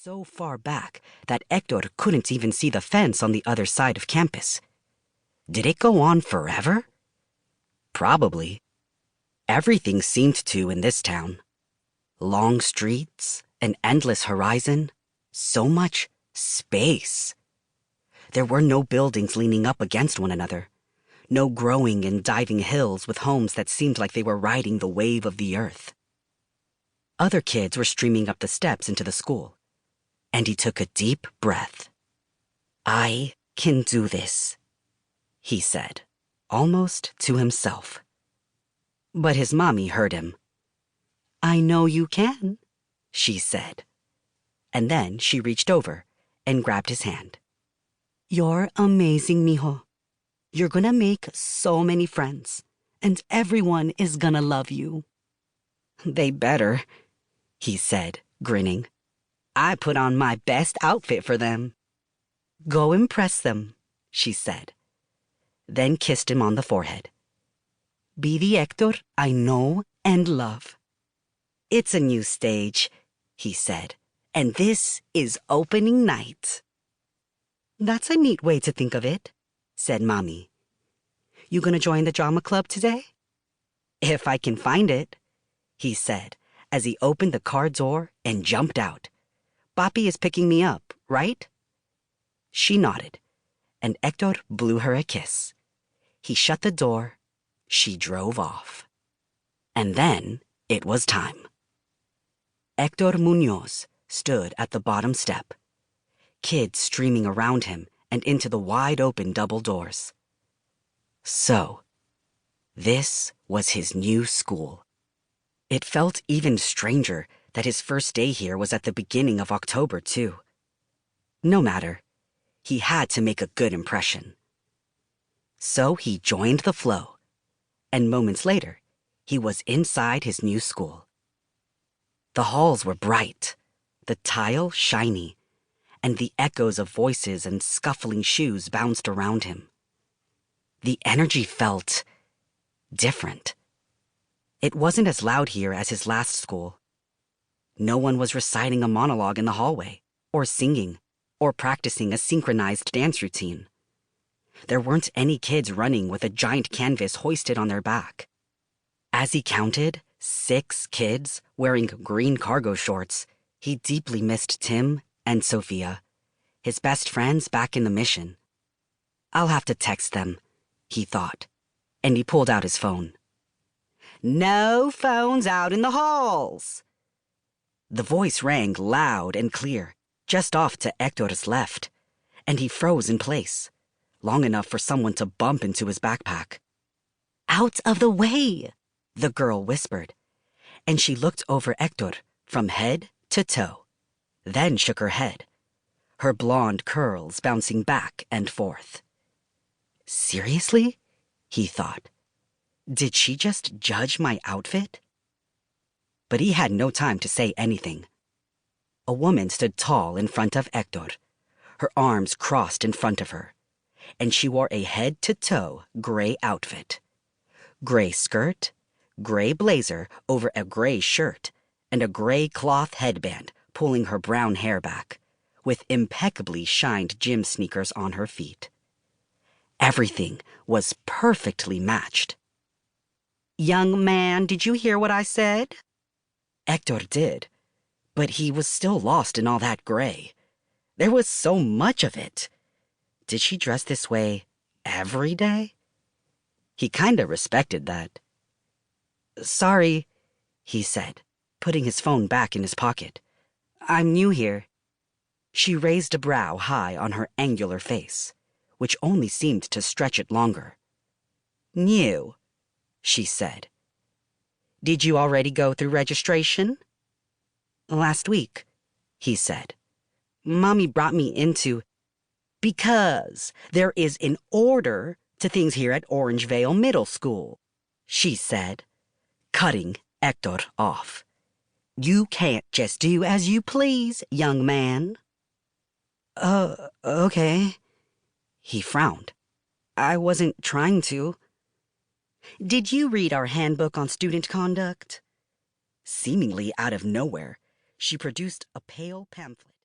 so far back that Héctor couldn't even see the fence on the other side of campus. Did it go on forever? Probably. Everything seemed to in this town. Long streets, an endless horizon, so much space. There were no buildings leaning up against one another, no growing and diving hills with homes that seemed like they were riding the wave of the earth. Other kids were streaming up the steps into the school, and he took a deep breath. "I can do this," he said, almost to himself. But his mommy heard him. "I know you can," she said. And then she reached over and grabbed his hand. "You're amazing, mijo. You're gonna make so many friends, and everyone is gonna love you." "They better," he said, grinning. "I put on my best outfit for them." "Go impress them," she said, then kissed him on the forehead. "Be the Héctor I know and love." "It's a new stage," he said, "and this is opening night." "That's a neat way to think of it," said Mommy. "You gonna join the drama club today?" "If I can find it," he said, as he opened the car door and jumped out. "Papi is picking me up, right?" She nodded, and Héctor blew her a kiss. He shut the door. She drove off. And then it was time. Héctor Muñoz stood at the bottom step, kids streaming around him and into the wide-open double doors. So, this was his new school. It felt even stranger that his first day here was at the beginning of October, too. No matter, he had to make a good impression. So he joined the flow, and moments later, he was inside his new school. The halls were bright, the tile shiny, and the echoes of voices and scuffling shoes bounced around him. The energy felt different. It wasn't as loud here as his last school. No one was reciting a monologue in the hallway, or singing, or practicing a synchronized dance routine. There weren't any kids running with a giant canvas hoisted on their back. As he counted 6 kids wearing green cargo shorts, he deeply missed Tim and Sophia, his best friends back in the mission. "I'll have to text them," he thought, and he pulled out his phone. "No phones out in the halls!" The voice rang loud and clear, just off to Héctor's left, and he froze in place, long enough for someone to bump into his backpack. "Out of the way!" the girl whispered, and she looked over Héctor from head to toe, then shook her head, her blonde curls bouncing back and forth. Seriously? He thought. Did she just judge my outfit? But he had no time to say anything. A woman stood tall in front of Héctor, her arms crossed in front of her, and she wore a head-to-toe gray outfit. Gray skirt, gray blazer over a gray shirt, and a gray cloth headband pulling her brown hair back, with impeccably shined gym sneakers on her feet. Everything was perfectly matched. "Young man, did you hear what I said?" Héctor did, but he was still lost in all that gray. There was so much of it. Did she dress this way every day? He kinda respected that. "Sorry," he said, putting his phone back in his pocket. "I'm new here." She raised a brow high on her angular face, which only seemed to stretch it longer. "New," she said. "Did you already go through registration?" "Last week," he said. "Mommy brought me into..." "Because there is an order to things here at Orangevale Middle School," she said, cutting Héctor off. "You can't just do as you please, young man." Okay." He frowned. "I wasn't trying to." "Did you read our handbook on student conduct?" Seemingly out of nowhere, she produced a pale pamphlet.